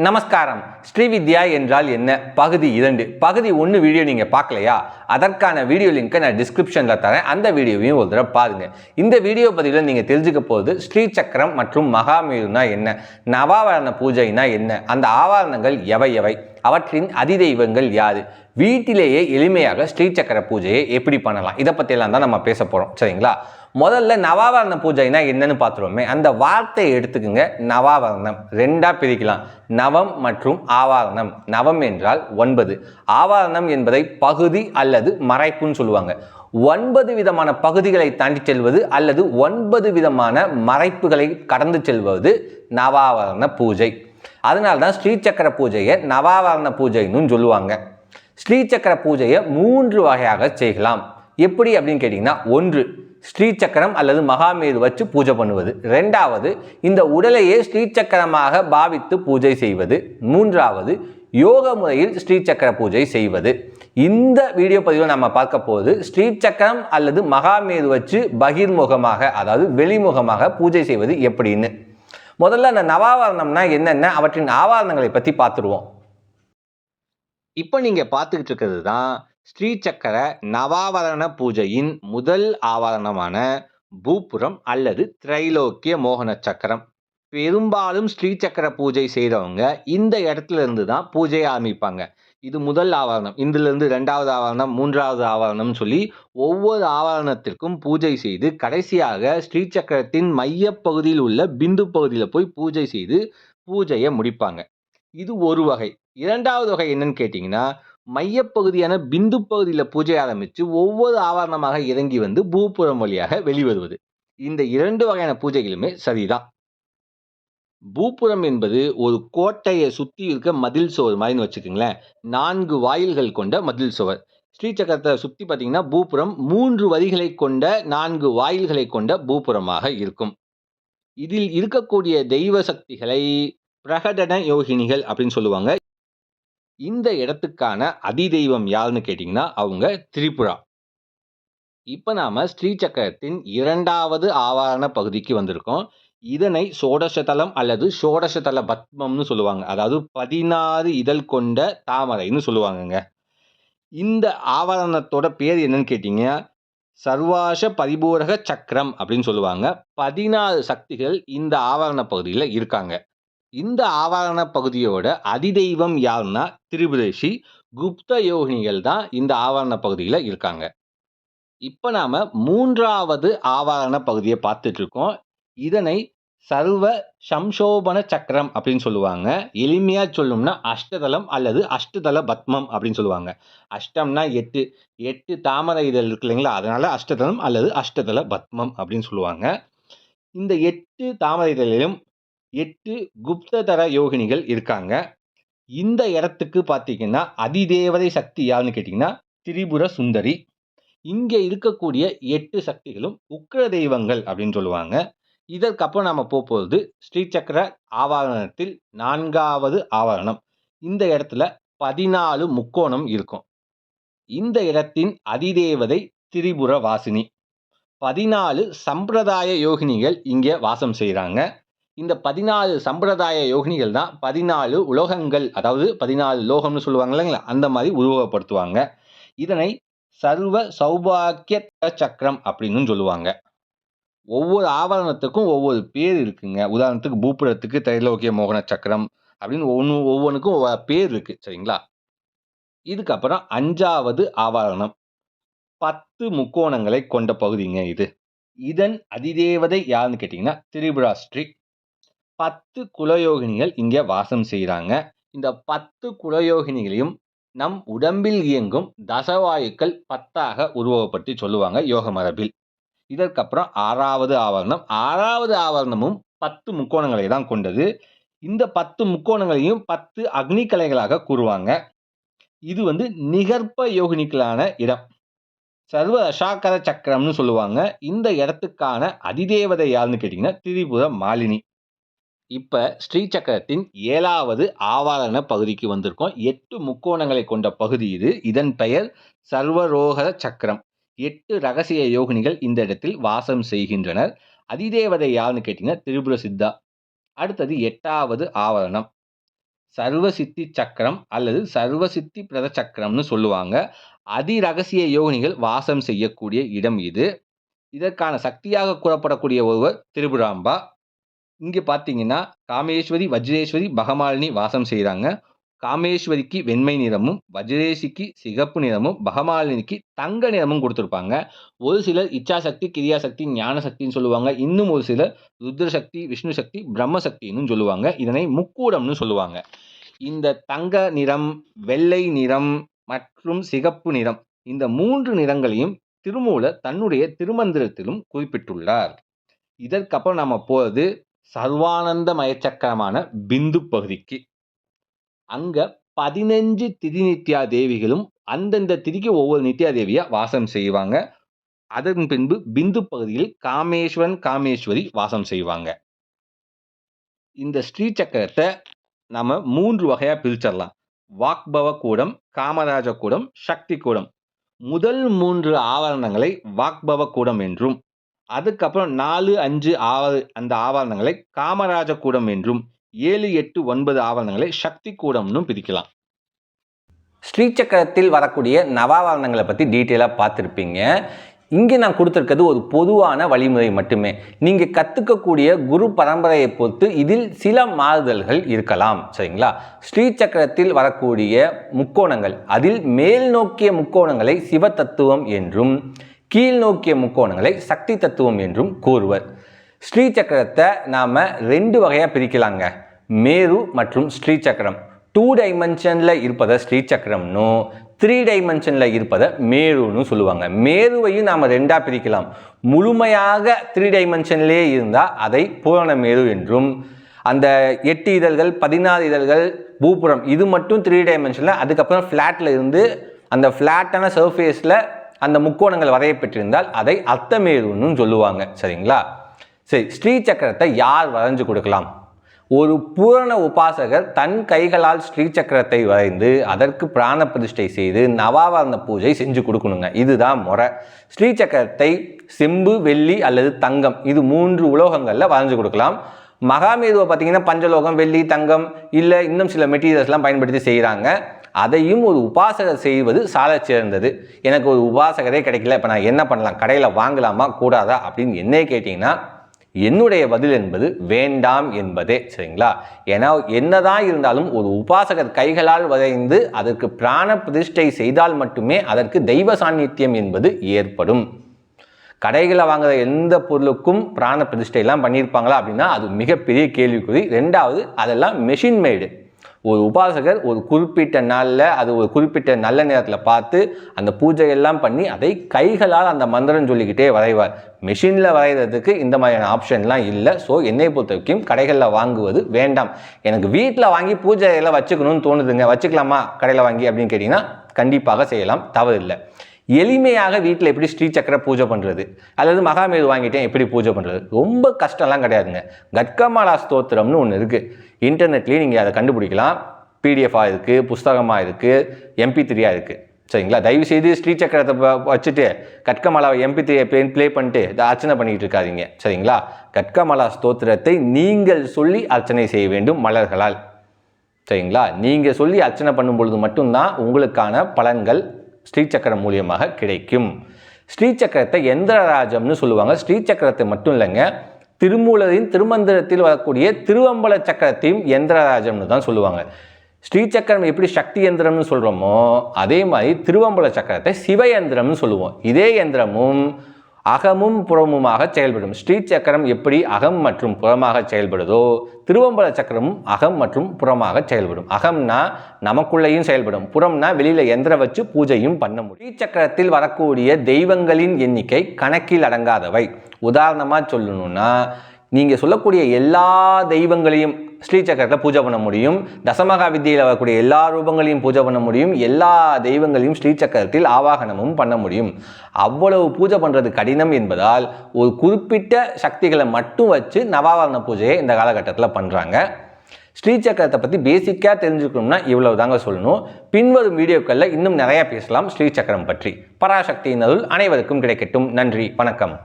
நமஸ்காரம். ஸ்ரீவித்யா என்றால் என்ன? பகுதி 2. பகுதி 1 வீடியோ நீங்கள் பார்க்கலையா? அதற்கான வீடியோ லிங்கை நான் டிஸ்கிரிப்ஷனில் தரேன். அந்த வீடியோவையும் ஒரு தடவை பாருங்கள். இந்த வீடியோ பதிவில் நீங்கள் தெரிஞ்சுக்க போகுது ஸ்ரீ சக்கரம் மற்றும் மகாமேருனா என்ன, நவாவரண பூஜைனா என்ன, அந்த ஆவரணங்கள் எவை எவை, அவற்றின் அதிதெய்வங்கள் யாரு, வீட்டிலேயே எளிமையாக ஸ்ரீ சக்கர பூஜையை எப்படி பண்ணலாம், இதை பற்றியெல்லாம் தான் நம்ம பேச போகிறோம். சரிங்களா? முதல்ல நவாவரண பூஜைனா என்னன்னு பார்த்துருவோமே. அந்த வார்த்தையை எடுத்துக்குங்க. நவாவரணம் ரெண்டா பிரிக்கலாம். நவம் மற்றும் ஆவாரணம். நவம் என்றால் 9, ஆவாரணம் என்பதை பகுதி அல்லது மறைப்புன்னு சொல்லுவாங்க. 9 விதமான பகுதிகளை தாண்டி செல்வது அல்லது 9 விதமான மறைப்புகளை கடந்து செல்வது நவாவரண பூஜை. அதனால்தான் ஸ்ரீ சக்கர பூஜையை நவாவரண பூஜைன்னு சொல்லுவாங்க. ஸ்ரீ சக்கர பூஜையை 3 வகையாக செய்யலாம். எப்படி அப்படின்னு கேட்டிங்கன்னா, 1 ஸ்ரீ சக்கரம் அல்லது மகாமேரு வச்சு பூஜை பண்ணுவது. 2வது இந்த உடலையே ஸ்ரீ சக்கரமாக பாவித்து பூஜை செய்வது. 3வது யோக முறையில் ஸ்ரீ சக்கர பூஜை செய்வது. இந்த வீடியோ பதிவில் நம்ம பார்க்க போது ஸ்ரீ சக்கரம் அல்லது மகாமேரு வச்சு பகிர்முகமாக, அதாவது வெளிமுகமாக பூஜை செய்வது எப்படின்னு. முதல்ல அந்த நவாவரணம்னா என்னென்ன, அவற்றின் ஆவாரணங்களை பற்றி பார்த்துருவோம். இப்போ நீங்க பார்த்துக்கிட்டு இருக்கிறது தான் ஸ்ரீ சக்கர நவாவரண பூஜையின் முதல் ஆவரணமான பூபுரம் அல்லது திரைலோக்கிய மோகன சக்கரம். பெரும்பாலும் ஸ்ரீ சக்கர பூஜை செய்கிறவங்க இந்த இடத்துல இருந்து தான் பூஜையை ஆரம்பிப்பாங்க. இது முதல் ஆவரணம். இதிலிருந்து 2வது ஆவரணம், 3வது ஆவரணம் சொல்லி ஒவ்வொரு ஆவரணத்திற்கும் பூஜை செய்து கடைசியாக ஸ்ரீ சக்கரத்தின் மையப்பகுதியில் உள்ள பிந்து பகுதியில் போய் பூஜை செய்து பூஜையை முடிப்பாங்க. இது ஒரு வகை. 2வது வகை என்னன்னு கேட்டிங்கன்னா, மையப்பகுதியான பிந்து பகுதியில் பூஜை ஆரம்பித்து ஒவ்வொரு ஆவரணமாக இறங்கி வந்து பூபுரம் வழியாக வெளிவருவது. இந்த 2 வகையான பூஜைகளுமே சரிதான். பூபுரம் என்பது ஒரு கோட்டையை சுற்றி இருக்க மதில் சுவர் மாதிரின்னு வச்சுக்கோங்களேன். 4 வாயில்கள் கொண்ட மதில் சுவர். ஸ்ரீ சக்கரத்தை சுற்றி பார்த்தீங்கன்னா பூபுரம் 3 வரிகளை கொண்ட 4 வாயில்களை கொண்ட பூபுரமாக இருக்கும். இதில் இருக்கக்கூடிய தெய்வ சக்திகளை பிரகடன யோகினிகள் அப்படின்னு சொல்லுவாங்க. இந்த இடத்துக்கான அதிதெய்வம் யாருன்னு கேட்டிங்கன்னா, அவங்க திரிபுரா. இப்போ நாம ஸ்ரீ சக்கரத்தின் 2வது ஆவாரண பகுதிக்கு வந்திருக்கோம். இதனை சோடசதலம் அல்லது சோடசதல பத்மம்னு சொல்லுவாங்க. அதாவது 16 இதழ் கொண்ட தாமரைன்னு சொல்லுவாங்கங்க. இந்த ஆவரணத்தோட பேர் என்னன்னு கேட்டீங்கன்னா, சர்வாச பரிபூரக சக்கரம் அப்படின்னு சொல்லுவாங்க. 16 சக்திகள் இந்த ஆவரண பகுதியில் இருக்காங்க. இந்த ஆவரண பகுதியோட அதிதெய்வம் யாருன்னா திரிபுரேஷி, குப்த யோகினிகள் தான் இந்த ஆவரண பகுதியில் இருக்காங்க. இப்போ நாம 3வது ஆவரண பகுதியை பார்த்துட்டு இருக்கோம். இதனை சர்வ சம்சோபன சக்கரம் அப்படின்னு சொல்லுவாங்க. எளிமையா சொல்லணும்னா அஷ்டதலம் அல்லது அஷ்டதல பத்மம் அப்படின்னு சொல்லுவாங்க. அஷ்டம்னா 8 தாமரை இதழ் இருக்கு இல்லைங்களா, அதனால அஷ்டதலம் அல்லது அஷ்டதல பத்மம் அப்படின்னு சொல்லுவாங்க. இந்த 8 தாமரை இதழிலும் 8 குப்ததர யோகினிகள் இருக்காங்க. இந்த இடத்துக்கு பார்த்தீங்கன்னா அதிதேவதை சக்தி யாருன்னு கேட்டிங்கன்னா திரிபுர சுந்தரி. இங்கே இருக்கக்கூடிய 8 சக்திகளும் உக்கிர தெய்வங்கள் அப்படின்னு சொல்லுவாங்க. இதற்கப்புறம் நாம போகுது ஸ்ரீ சக்கர ஆவரணத்தில் 4வது ஆவரணம். இந்த இடத்துல 14 முக்கோணம் இருக்கும். இந்த இடத்தின் அதிதேவதை திரிபுர வாசினி. 14 சம்பிரதாய யோகினிகள் இங்கே வாசம் செய்கிறாங்க. இந்த 14 சம்பிரதாய யோகினிகள் தான் 14 உலோகங்கள், அதாவது 14 லோகம்னு சொல்லுவாங்க இல்லைங்களா, அந்த மாதிரி உருவகப்படுத்துவாங்க. இதனை சர்வ சௌபாக்கிய சக்கரம் அப்படின்னு சொல்லுவாங்க. ஒவ்வொரு ஆவரணத்துக்கும் ஒவ்வொரு பேர் இருக்குங்க. உதாரணத்துக்கு பூபுரத்துக்கு திரைலோக்கிய மோகன சக்கரம் அப்படின்னு ஒவ்வொன்றுக்கும் ஒவ்வொரு பேர் இருக்கு. சரிங்களா? இதுக்கப்புறம் 5வது ஆவரணம் 10 முக்கோணங்களை கொண்ட பகுதிங்க இது. இதன் அதிதேவதை யாருன்னு கேட்டிங்கன்னா திரிபுராஸ்ரீ. 10 குலயோகினிகள் இங்கே வாசம் செய்கிறாங்க. இந்த 10 குலயோகினிகளையும் நம் உடம்பில் இயங்கும் தசவாயுக்கள் 10ஆக உருவகப்படுத்தி சொல்லுவாங்க யோக மரபில். இதற்கப்புறம் 6வது ஆவரணம். 6வது ஆவரணமும் 10 முக்கோணங்களை தான் கொண்டது. இந்த 10 முக்கோணங்களையும் 10 அக்னி கலைகளாக கூறுவாங்க. இது நிகர்ப்ப யோகினிகளான இடம். சர்வ ரஷாக்கர சக்கரம்னு சொல்லுவாங்க. இந்த இடத்துக்கான அதிதேவதை யாருன்னு கேட்டிங்கன்னா திரிபுர மாலினி. இப்போ ஸ்ரீ சக்கரத்தின் 7வது ஆவரண பகுதிக்கு வந்திருக்கோம். 8 முக்கோணங்களை கொண்ட பகுதி இது. இதன் பெயர் சர்வரோகர சக்கரம். 8 ரகசிய யோகினிகள் இந்த இடத்தில் வாசம் செய்கின்றனர். அதிதேவதை யாருன்னு கேட்டிங்கன்னா திரிபுர சித்தா. அடுத்தது 8வது ஆவரணம். சர்வசித்தி சக்கரம் அல்லது சர்வசித்தி பிரத சக்கரம்னு சொல்லுவாங்க. அதிரகசிய யோகினிகள் வாசம் செய்யக்கூடிய இடம் இது. இதற்கான சக்தியாக கூறப்படக்கூடிய ஒருவர் திரிபுராம்பா. இங்க பார்த்தீங்கன்னா, காமேஸ்வரி, வஜ்ரேஸ்வரி, பகமாலினி வாசம் செய்றாங்க. காமேஸ்வரிக்கு வெண்மை நிறமும், வஜ்ரேசிக்கு சிகப்பு நிறமும், பகமாலினிக்கு தங்க நிறமும் குடுத்திருப்பாங்க. ஒரு சிலர் இச்சாசக்தி, கிரியாசக்தி, ஞான சக்தின்னு சொல்லுவாங்க. இன்னும் ஒரு சிலர் ருத்ரசக்தி, விஷ்ணு சக்தி, பிரம்ம சக்தின்னும் சொல்லுவாங்க. இதனை முக்கூடம்னு சொல்லுவாங்க. இந்த தங்க நிறம், வெள்ளை நிறம் மற்றும் சிகப்பு நிறம் இந்த 3 நிறங்களையும் திருமூலர் தன்னுடைய திருமந்திரத்திலும் குறிப்பிட்டுள்ளார். இதற்கப்புறம் நாம போறது சர்வானந்த மயச்சக்கரமான பிந்து பகுதிக்கு. அங்க 15 திரிநித்யா தேவிகளும் அந்தந்த திதிக்கு ஒவ்வொரு நித்யா தேவியா வாசம் செய்வாங்க. அதன் பின்பு பிந்து பகுதியில் காமேஸ்வரன், காமேஸ்வரி வாசம் செய்வாங்க. இந்த ஸ்ரீ சக்கரத்தை நாம 3 வகையா பிரிச்சிடலாம். வாக்பவ கூடம், காமராஜ கூடம், சக்தி கூடம். முதல் 3 ஆவரணங்களை வாக்பவ கூடம் என்றும், அதுக்கப்புறம் 4, 5, 6 அந்த ஆவரணங்களை காமராஜ கூடம் என்றும், 7, 8, 9 ஆவரணங்களை சக்தி கூடம்னு பிரிக்கலாம். ஸ்ரீ சக்கரத்தில் வரக்கூடிய நவாவரணங்களை பற்றி டீட்டெயிலாக பார்த்துருப்பீங்க. இங்கே நான் கொடுத்துருக்கிறது ஒரு பொதுவான வழிமுறை மட்டுமே. நீங்கள் கற்றுக்கக்கூடிய குரு பரம்பரையை பொறுத்து இதில் சில மாறுதல்கள் இருக்கலாம். சரிங்களா? ஸ்ரீ சக்கரத்தில் வரக்கூடிய முக்கோணங்கள், அதில் மேல் நோக்கிய முக்கோணங்களை சிவ தத்துவம் என்றும், கீழ் நோக்கிய முக்கோணங்களை சக்தி தத்துவம் என்றும் கூறுவர். ஸ்ரீ சக்கரத்தை நாம் 2 வகையாக பிரிக்கலாங்க. மேரு மற்றும் ஸ்ரீ சக்கரம். 2 டைமென்ஷனில் இருப்பதை ஸ்ரீ சக்கரம்னும், 3 டைமென்ஷனில் இருப்பதை மேருன்னு சொல்லுவாங்க. மேருவையும் நாம் 2ஆக பிரிக்கலாம். முழுமையாக 3 டைமென்ஷன்லேயே இருந்தால் அதை பூரண மேரு என்றும், அந்த 8 இதழ்கள் 16 இதழ்கள் பூப்புறம் இது மட்டும் 3 டைமென்ஷனில், அதுக்கப்புறம் ஃப்ளாட்டில் இருந்து அந்த ஃப்ளாட்டான சர்ஃபேஸில் அந்த முக்கோணங்கள் வரையப்பட்டிருந்தால் அதை அர்த்தமேருன்னு சொல்லுவாங்க. சரிங்களா? சரி, ஸ்ரீ சக்கரத்தை யார் வரைஞ்சு கொடுக்கலாம்? ஒரு பூரண உபாசகர் தன் கைகளால் ஸ்ரீ சக்கரத்தை வரைந்து அதற்கு பிராண பிரதிஷ்டை செய்து நவாவரண பூஜை செஞ்சு கொடுக்கணுங்க. இதுதான் முறை. ஸ்ரீ சக்கரத்தை செம்பு, வெள்ளி அல்லது தங்கம் இது 3 உலோகங்களில் வரைஞ்சு கொடுக்கலாம். மகாமேருவை பார்த்தீங்கன்னா பஞ்சலோகம், வெள்ளி, தங்கம் இல்லை இன்னும் சில மெட்டீரியல்ஸ்லாம் பயன்படுத்தி செய்கிறாங்க. அதையும் ஒரு உபாசகர் செய்வது சால சேர்ந்தது. எனக்கு ஒரு உபாசகரே கிடைக்கல, இப்போ நான் என்ன பண்ணலாம்? கடையில் வாங்கலாமா கூடாதா அப்படின்னு என்னை கேட்டிங்கன்னா என்னுடைய பதில் என்பது வேண்டாம் என்பதே. சரிங்களா? ஏன்னா என்னதான் இருந்தாலும் ஒரு உபாசகர் கைகளால் வரைந்து அதற்கு பிராண பிரதிஷ்டை செய்தால் மட்டுமே அதற்கு தெய்வ சாநித்தியம் என்பது ஏற்படும். கடைகளில் வாங்குற எந்த பொருளுக்கும் பிராண பிரதிஷ்டையெல்லாம் பண்ணியிருப்பாங்களா அப்படின்னா அது மிகப்பெரிய கேள்விக்குறி. 2வது, அதெல்லாம் மெஷின் மேடு. ஒரு உபாசகர் ஒரு குறிப்பிட்ட நாளில் அது ஒரு குறிப்பிட்ட நல்ல நேரத்தில் பார்த்து அந்த பூஜையெல்லாம் பண்ணி அதை கைகளால் அந்த மந்திரம் சொல்லிக்கிட்டே வரைவார். மெஷினில் வரைகிறதுக்கு இந்த மாதிரியான ஆப்ஷன்லாம் இல்லை. ஸோ என்னை பொறுத்த வரைக்கும் கடைகளில் வாங்குவது வேண்டாம். எனக்கு வீட்டில் வாங்கி பூஜையெல்லாம் வச்சுக்கணும்னு தோணுதுங்க, வச்சுக்கலாமா கடையில் வாங்கி அப்படின்னு கேட்டிங்கன்னா கண்டிப்பாக செய்யலாம், தவறு இல்லை. எளிமையாக வீட்டில் எப்படி ஸ்ரீ சக்கர பூஜை பண்ணுறது அல்லது மகாமேரு வாங்கிட்டேன் எப்படி பூஜை பண்ணுறது, ரொம்ப கஷ்டம்லாம் கிடையாதுங்க. கட்கமாலா ஸ்தோத்திரம்னு ஒன்று இருக்குது. இன்டர்நெட்லேயும் நீங்கள் அதை கண்டுபிடிக்கலாம். பிடிஎஃபாக இருக்குது, புஸ்தகமாக இருக்குது, MP3 இருக்குது. சரிங்களா? தயவுசெய்து ஸ்ரீ சக்கரத்தை வச்சுட்டு கட்கமாலாவை MP3 ப்ளே பண்ணிட்டு இதை அர்ச்சனை பண்ணிக்கிட்டு இருக்காதீங்க. சரிங்களா? கட்கமாலா ஸ்தோத்திரத்தை நீங்கள் சொல்லி அர்ச்சனை செய்ய வேண்டும் மலர்களால். சரிங்களா? நீங்கள் சொல்லி அர்ச்சனை பண்ணும் பொழுது மட்டும்தான் உங்களுக்கான பலன்கள் ஸ்ரீ சக்கரம் மூலியமாக கிடைக்கும். ஸ்ரீ சக்கரத்தை எந்திரராஜம்னு சொல்லுவாங்க. ஸ்ரீ சக்கரத்தை மட்டும் இல்லைங்க, திருமூலரின் திருமந்திரத்தில் வரக்கூடிய திருவம்பல சக்கரத்தையும் எந்திரராஜம்னு தான் சொல்லுவாங்க. ஸ்ரீ சக்கரம் எப்படி சக்தி யந்திரம்னு சொல்கிறோமோ அதே மாதிரி திருவம்பல சக்கரத்தை சிவயந்திரம்னு சொல்லுவோம். இதே யந்திரமும் அகமும் புறமுமாக செயல்படும். ஸ்ரீ சக்கரம் எப்படி அகம் மற்றும் புறமாக செயல்படுதோ திருவம்பல சக்கரமும் அகம் மற்றும் புறமாக செயல்படும். அகம்னா நமக்குள்ளேயும் செயல்படும், புறம்னா வெளியில எந்திரம் வச்சு பூஜையும் பண்ண முடியும். ஸ்ரீ சக்கரத்தில் வரக்கூடிய தெய்வங்களின் எண்ணிக்கை கணக்கில் அடங்காதவை. உதாரணமாக சொல்லணும்னா நீங்கள் சொல்லக்கூடிய எல்லா தெய்வங்களையும் ஸ்ரீ சக்கரத்தில் பூஜை பண்ண முடியும். தசமகா வித்தியில் வரக்கூடிய எல்லா ரூபங்களையும் பூஜை பண்ண முடியும். எல்லா தெய்வங்களையும் ஸ்ரீ சக்கரத்தில் ஆவாகனமும் பண்ண முடியும். அவ்வளவு பூஜை பண்ணுறது கடினம் என்பதால் ஒரு குறிப்பிட்ட சக்திகளை மட்டும் வச்சு நவாவரண பூஜையை இந்த காலகட்டத்தில் பண்ணுறாங்க. ஸ்ரீ சக்கரத்தை பற்றி பேசிக்காக தெரிஞ்சுக்கணும்னா இவ்வளவு தாங்க சொல்லணும். பின்வரும் வீடியோக்களில் இன்னும் நிறையா பேசலாம் ஸ்ரீ சக்கரம் பற்றி. பராசக்தியின் அருள் அனைவருக்கும் கிடைக்கட்டும். நன்றி, வணக்கம்.